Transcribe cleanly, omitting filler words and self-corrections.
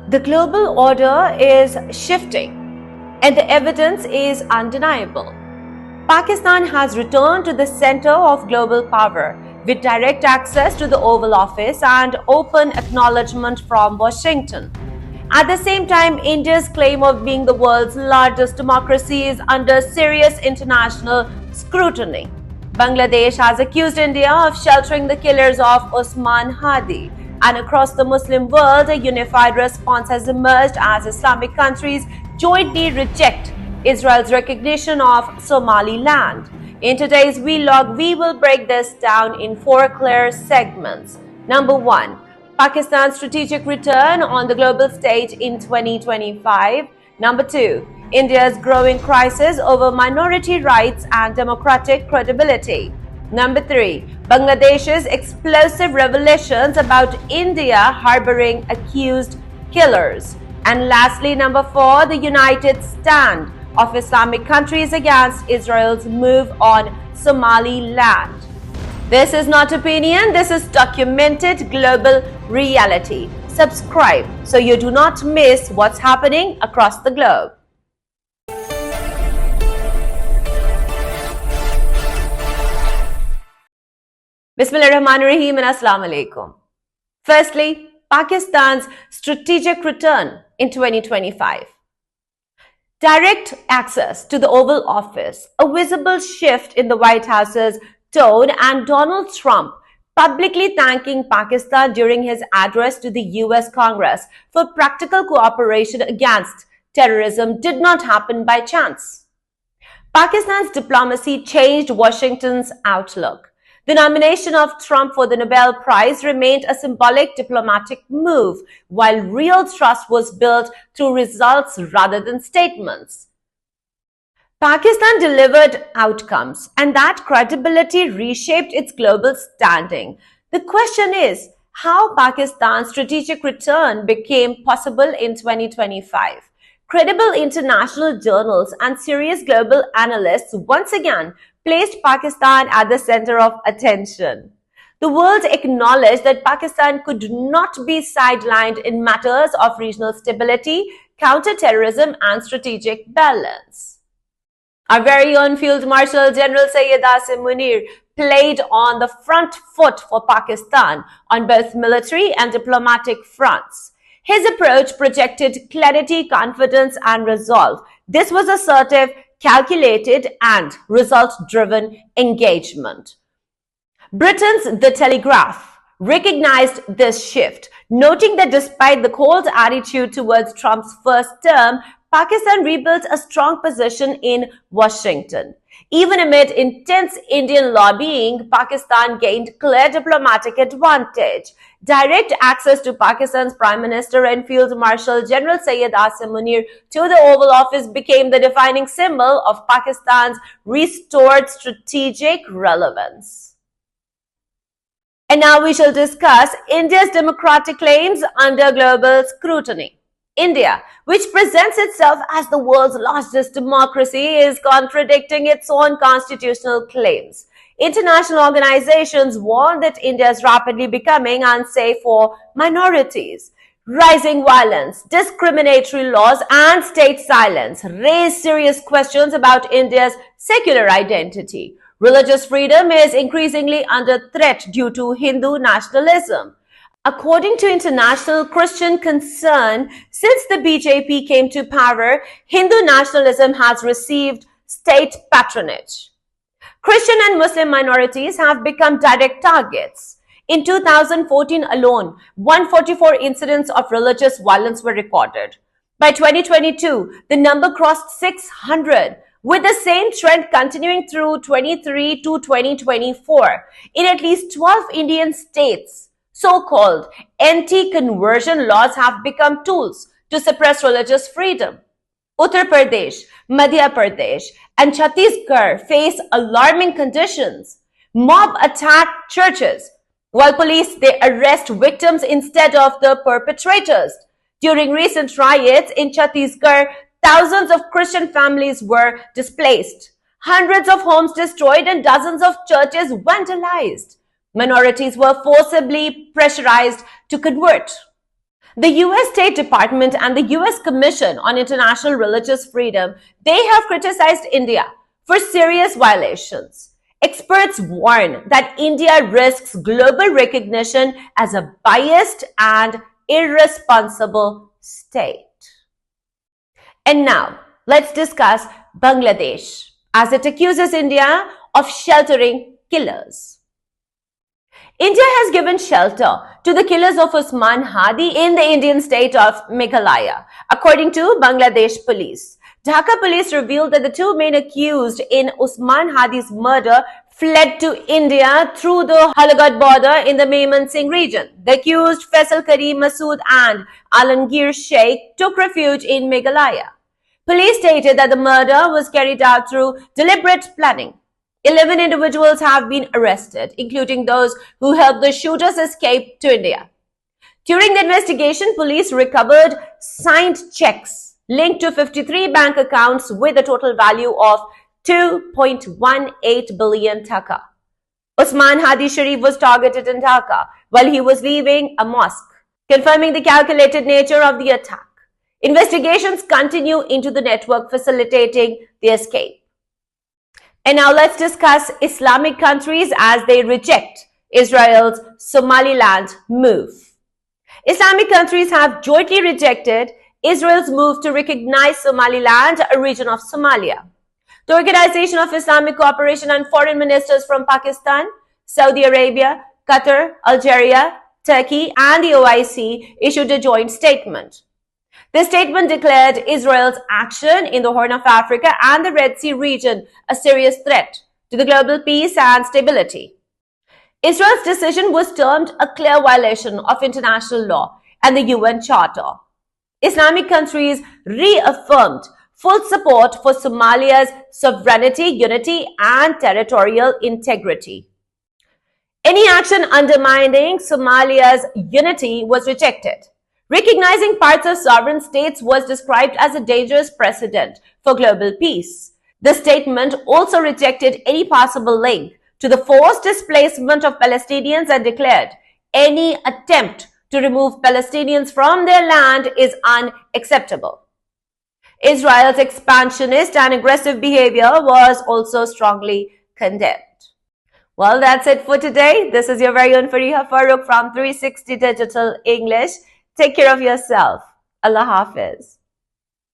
The global order is shifting, and the evidence is undeniable. Pakistan has returned to the center of global power with direct access to the Oval Office and open acknowledgement from Washington. At the same time, India's claim of being the world's largest democracy is under serious international scrutiny. Bangladesh has accused India of sheltering the killers of Usman Hadi, and across the Muslim world, a unified response has emerged as Islamic countries jointly reject Israel's recognition of Somaliland. In today's vlog, we will break this down in four clear segments. Number one, Pakistan's strategic return on the global stage in 2025. Number two, India's growing crisis over minority rights and democratic credibility. Number three, Bangladesh's explosive revelations about India harboring accused killers. And lastly, number four, the united stand of Islamic countries against Israel's move on Somaliland. This is not opinion, this is documented global reality. Subscribe so you do not miss what's happening across the globe. Bismillahirrahmanirrahim and Assalamu alaikum. Firstly, Pakistan's strategic return in 2025. Direct access to the Oval Office, a visible shift in the White House's tone, and Donald Trump publicly thanking Pakistan during his address to the US Congress for practical cooperation against terrorism did not happen by chance. Pakistan's diplomacy changed Washington's outlook. The nomination of Trump for the Nobel Prize remained a symbolic diplomatic move, while real trust was built through results rather than statements. Pakistan delivered outcomes, and that credibility reshaped its global standing. The question is, how Pakistan's strategic return became possible in 2025. Credible international journals and serious global analysts once again placed Pakistan at the center of attention. The world acknowledged that Pakistan could not be sidelined in matters of regional stability, counter-terrorism, and strategic balance. Our very own Field Marshal General Syed Asim Munir played on the front foot for Pakistan on both military and diplomatic fronts. His approach projected clarity, confidence, and resolve. This was assertive, calculated, and result-driven engagement. Britain's The Telegraph recognized this shift, noting that despite the cold attitude towards Trump's first term, Pakistan rebuilt a strong position in Washington. Even amid intense Indian lobbying, Pakistan gained clear diplomatic advantage. Direct access to Pakistan's Prime Minister and Field Marshal General Syed Asim Munir to the Oval Office became the defining symbol of Pakistan's restored strategic relevance. And now we shall discuss India's democratic claims under global scrutiny. India, which presents itself as the world's largest democracy, is contradicting its own constitutional claims. International organizations warn that India is rapidly becoming unsafe for minorities. Rising violence, discriminatory laws, and state silence raise serious questions about India's secular identity. Religious freedom is increasingly under threat due to Hindu nationalism. According to International Christian Concern, since the BJP came to power, Hindu nationalism has received state patronage. Christian and Muslim minorities have become direct targets. In 2014 alone, 144 incidents of religious violence were recorded. By 2022, the number crossed 600, with the same trend continuing through 23 to 2024. In at least 12 Indian states, so-called anti-conversion laws have become tools to suppress religious freedom. Uttar Pradesh, Madhya Pradesh, and Chhattisgarh face alarming conditions. Mob attack churches, while police they arrest victims instead of the perpetrators. During recent riots in Chhattisgarh, thousands of Christian families were displaced. Hundreds of homes destroyed and dozens of churches vandalized. Minorities were forcibly pressurized to convert. The US State Department and the US Commission on International Religious Freedom, they have criticized India for serious violations. Experts warn that India risks global recognition as a biased and irresponsible state. And now, let's discuss Bangladesh, as it accuses India of sheltering killers. India has given shelter to the killers of Usman Hadi in the Indian state of Meghalaya, according to Bangladesh police. Dhaka police revealed that the two main accused in Usman Hadi's murder fled to India through the Halagad border in the Maiman Singh region. The accused Faisal Karim Masood and Alamgir Sheikh took refuge in Meghalaya. Police stated that the murder was carried out through deliberate planning. 11 individuals have been arrested, including those who helped the shooters escape to India. During the investigation, police recovered signed checks linked to 53 bank accounts with a total value of 2.18 billion taka. Usman Hadi Sharif was targeted in Dhaka while he was leaving a mosque, confirming the calculated nature of the attack. Investigations continue into the network facilitating the escape. And now let's discuss Islamic countries as they reject Israel's Somaliland move. Islamic countries have jointly rejected Israel's move to recognize Somaliland, a region of Somalia. The Organization of Islamic Cooperation and foreign ministers from Pakistan, Saudi Arabia, Qatar, Algeria, Turkey, and the OIC issued a joint statement. The statement declared Israel's action in the Horn of Africa and the Red Sea region a serious threat to the global peace and stability. Israel's decision was termed a clear violation of international law and the UN Charter. Islamic countries reaffirmed full support for Somalia's sovereignty, unity, and territorial integrity. Any action undermining Somalia's unity was rejected. Recognizing parts of sovereign states was described as a dangerous precedent for global peace. The statement also rejected any possible link to the forced displacement of Palestinians and declared any attempt to remove Palestinians from their land is unacceptable. Israel's expansionist and aggressive behavior was also strongly condemned. Well, that's it for today. This is your very own Fariha Farooq from 360 Digital English. Take care of yourself. Allah Hafiz.